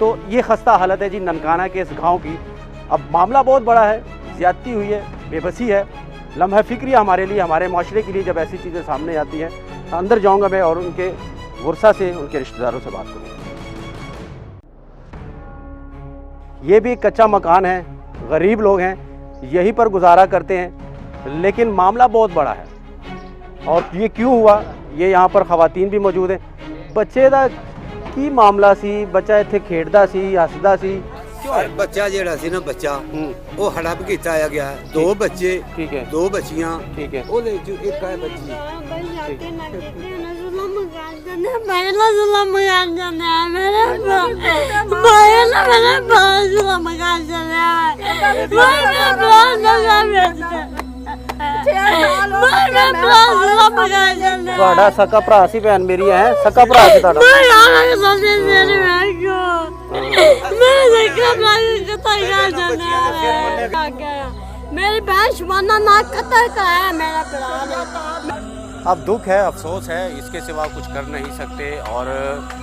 तो ये खस्ता हालत है जी ननकाना के इस गांव की। अब मामला बहुत बड़ा है, ज़्यादती हुई है, बेबसी है, लम्हा फ़िक्री हमारे लिए, हमारे माशरे के लिए जब ऐसी चीज़ें सामने आती हैं। तो अंदर जाऊँगा मैं और उनके गुस्सा से उनके रिश्तेदारों से बात करूँगा। ये भी एक कच्चा मकान है, गरीब लोग हैं, यहीं पर गुजारा करते हैं, लेकिन मामला बहुत बड़ा है। और ये क्यों हुआ, ये यहाँ पर ख़वातीन भी मौजूद हैं। बच्चे का की मामला सी, बच्चा इत्थे खेडदा सी, हसदा सी, बच्चा जेड़ा सी ना बच्चा वो हड़प किया गया। दो बच्चे, ठीक है, दो बच्चियां, ठीक है, ओदे जो एक है बच्ची। ਤੁਹਾਡਾ ਸਕਾ ਭਰਾ ਸੀ ਭੈਣ ਮੇਰੀ ਹੈ, ਸਕਾ ਭਰਾ ਸੀ ਤੁਹਾਡਾ। मेरी बहन शुमाना ना कत्ल कराया मेरा भरा। अब दुख है, अफसोस है, इसके सिवा कुछ कर नहीं सकते और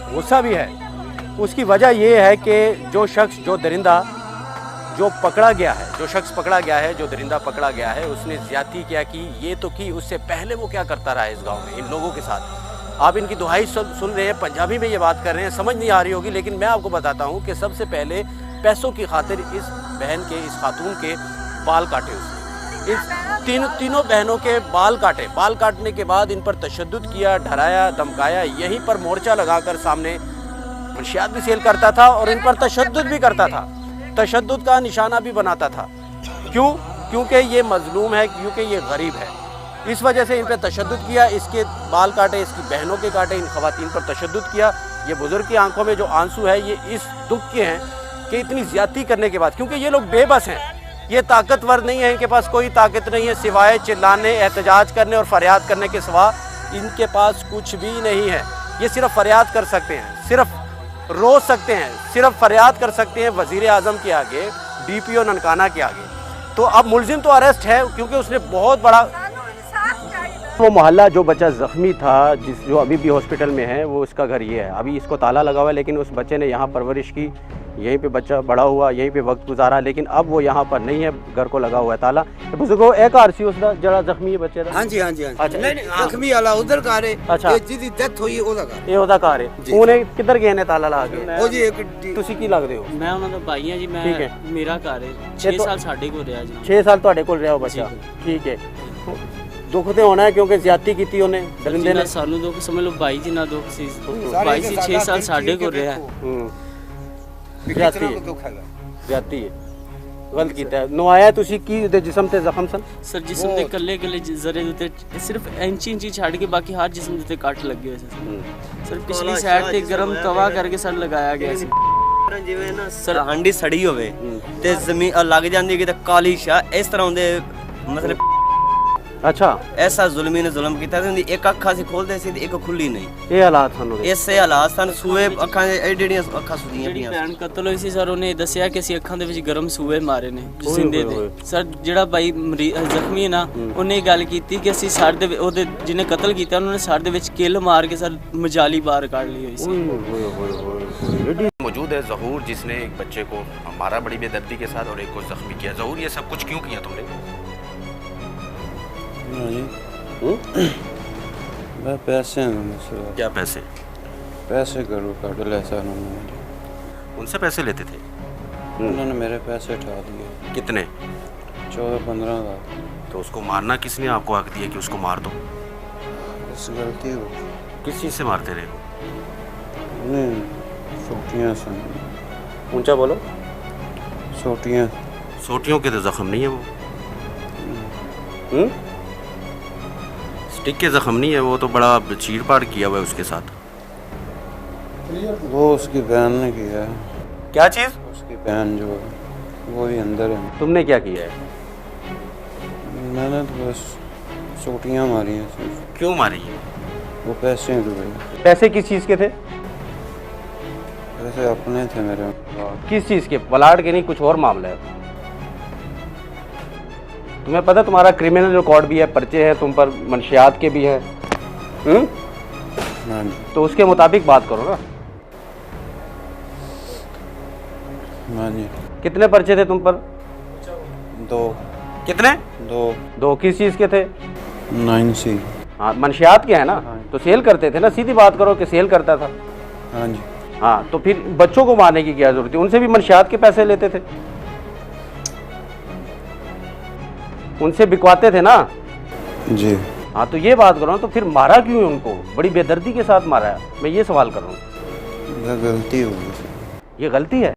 गुस्सा भी है। उसकी वजह ये है कि जो शख्स, जो दरिंदा जो पकड़ा गया है, जो शख्स पकड़ा गया है, जो दरिंदा पकड़ा गया है, उसने ज़्यादती क्या की, ये तो की, उससे पहले वो क्या करता रहा है इस गांव में इन लोगों के साथ। आप इनकी दुहाई सुन रहे हैं, पंजाबी में ये बात कर रहे हैं, समझ नहीं आ रही होगी, लेकिन मैं आपको बताता हूँ कि सबसे पहले पैसों की खातिर इस बहन के, इस खातून के बाल काटे उसने। इस तीनों बहनों के बाल काटे। बाल काटने के बाद इन पर तशद्दुद किया, डराया, धमकाया। यहीं पर मोर्चा लगाकर सामने मंशियात भी सेल करता था और इन पर तशद्दुद भी करता था, तशद्दुद का निशाना भी बनाता था। क्यों? क्योंकि ये मजलूम है, क्योंकि ये गरीब है, इस वजह से इन पर तशद्दुद किया। इसके बाल काटे, इसकी बहनों के काटे, इन खवातीन पर तशद्दुद किया। ये बुज़ुर्ग की आंखों में जो आंसू है ये इस दुख के हैं कि इतनी ज़्यादती करने के बाद, क्योंकि ये लोग बेबस हैं, ये ताकतवर नहीं है, इनके पास कोई ताकत नहीं है सिवाय चिल्लाने, एहतजाज करने और फरियाद करने के सिवा इनके पास कुछ भी नहीं है। ये सिर्फ फरियाद कर सकते हैं, सिर्फ रो सकते हैं, सिर्फ फरियाद कर सकते हैं वज़ीर आज़म के आगे, DPO ननकाना के आगे। तो अब मुलजिम तो अरेस्ट है क्योंकि उसने बहुत बड़ा, वो मोहल्ला जो बच्चा ज़ख्मी था, जो अभी भी हॉस्पिटल में है, वो उसका घर ये है। अभी इसको ताला लगा हुआ है, लेकिन उस बच्चे ने यहाँ परवरिश की, यहीं पे बच्चा बड़ा हुआ, यहीं पे वक्त गुजारा, लेकिन अब वो यहाँ पर नहीं है, घर को लगा हुआ है ताला। तो बुजुर्गो एक आरसी उसदा जड़ा जख्मी है बच्चे दा। हां जी हां जी। अच्छा, नहीं जख्मी वाला उधर घर है। अच्छा, ये जिदी डेथ हुई ओदा घर, ये ओदा घर है। ਉਹਨੇ किधर गए ने ताला ला के? ਉਹ ਜੀ ਇੱਕ ਤੁਸੀਂ ਕੀ ਲੱਗਦੇ ਹੋ? मैं ਉਹਨਾਂ ਦਾ ਭਾਈ ਹਾਂ ਜੀ। ਮੈਂ ਠੀਕ ਹੈ। ਮੇਰਾ ਘਰ ਹੈ 6 ਸਾਲ ਸਾਡੇ ਕੋਲ ਰਿਹਾ ਜੀ। 6 ਸਾਲ ਤੁਹਾਡੇ ਕੋਲ ਰਿਹਾ ਉਹ ਬੱਚਾ, ਠੀਕ ਹੈ। ਦੁੱਖ ਤੇ ਹੋਣਾ ਹੈ ਕਿਉਂਕਿ ਜ਼ਿਆਦਤੀ ਕੀਤੀ ਉਹਨੇ ਦਰਿੰਦੇ ਨੇ। ਸਾਨੂੰ ਦੁੱਖ ਸਮਝ ਲਓ, ਭਾਈ ਜਿੰਨਾ ਦੁੱਖ ਸੀ, ਭਾਈ ਸੀ 6 ਸਾਲ ਸਾਡੇ ਕੋਲ ਰਿਹਾ। ਜ਼ਿਆਦਤੀ ਹੈ, गलत किया। नवाया तुसी की दे जिस्म ते जख्म सन? सर जिस्म ते कल्ले जरे दे सिर्फ इंची छाड़ के बाकी हर जिस्म दे कट लगे हुए थे सर। पिछली साइड ते गरम तवा करके सर लगाया गया सी। ਜਿਵੇਂ ਨਾ ਸਰ ਹਾਂਡੀ ਸੜੀ ਹੋਵੇ ਤੇ ਜ਼ਮੀਨ ਲੱਗ ਜਾਂਦੀ ਕਿ ਤਾਂ ਕਾਲੀ ਸ਼ਾਹ ਇਸ ਤਰ੍ਹਾਂ ਹੁੰਦੇ ਮਤਲਬ। अच्छा, ऐसा जुल्मी ने जुल्म किया सी। एक अखा से खोलते सी ते एक खुली नहीं। ये हालात सन ਇਸੇ ਹਾਲਾਤ ਸਨ। ਸੂਏ ਅੱਖਾਂ ਦੇ ਜਿਹੜੀਆਂ ਅੱਖਾਂ ਸੁਜੀਆਂ ਪਈਆਂ। ਭੈਣ ਕਤਲ ਹੋਈ ਸੀ ਸਰ, ਉਹਨੇ ਦੱਸਿਆ ਕਿ ਅਸੀਂ ਅੱਖਾਂ ਦੇ ਵਿੱਚ ਗਰਮ ਸੂਏ ਮਾਰੇ ਨੇ ਜਿੰਦੇ ਦੇ। ਸਰ ਜਿਹੜਾ ਬਾਈ ਜ਼ਖਮੀ ਹੈ ਨਾ, ਉਹਨੇ ਇਹ ਗੱਲ ਕੀਤੀ ਕਿ ਅਸੀਂ ਸਰ ਦੇ ਉਹਦੇ ਜਿਹਨੇ ਕਤਲ ਕੀਤਾ ਉਹਨਾਂ ਨੇ ਸਰ ਦੇ ਵਿੱਚ ਕਿੱਲ ਮਾਰ ਕੇ ਸਰ ਮਜਾਲੀ ਬਾਹਰ ਕੱਢ ਲਈ ਹੋਈ ਸੀ। मौजूद है ज़हूर, जिसने एक बच्चे को मारा बड़ी बेदर्दी के साथ और एक को जख्मी किया। ज़हूर, ये सब कुछ क्यों किया तुमने? पैसे क्या पैसे? पैसे करो काट ले सर, उन्होंने उनसे पैसे लेते थे? उन्होंने मेरे पैसे उठा दिए। कितने? 14-15 लाख। तो उसको मारना किसने आपको हक दिया कि उसको मार दो? इस गलती हो। किस चीज़ से मारते रहे? नहीं, सोटियाँ सन। ऊंचा बोलो। सोटियाँ। सोटियों के तो जख्म नहीं है वो। स्टिक के जख्म नहीं है वो, तो बड़ा चीड़ पाड़ किया हुआ है उसके साथ। वो उसकी बहन ने किया है। क्या चीज़? उसकी बहन जो है वो ही अंदर है। तुमने क्या किया है? मैंने तो बस सोटियाँ मारी हैं सिर्फ। क्यों मारी है? वो पैसे डूबे। पैसे किस चीज़ के थे? पैसे अपने थे मेरे। किस चीज़ के? प्लाट के नहीं, कुछ और मामला है? तुम्हें पता तुम्हारा क्रिमिनल रिकॉर्ड भी है, पर्चे हैं तुम पर, मंशियात के भी हैं। तो उसके मुताबिक बात करो ना। हाँ जी। कितने पर्चे थे तुम पर? 2 कितने? 2 2। किस चीज़ के थे? 9C। हाँ, मंशियात के है ना, तो सेल करते थे ना, सीधी बात करो कि सेल करता था। हाँ जी। हाँ, तो फिर बच्चों को मारने की क्या जरूरत थी? उनसे भी मंशियात के पैसे लेते थे, उनसे बिकवाते थे ना। जी। हाँ, तो ये बात करो, तो फिर मारा क्यों है उनको? बड़ी बेदर्दी के साथ मारा है, मैं ये सवाल कर रहा हूँ। गलती हो गई। ये गलती है।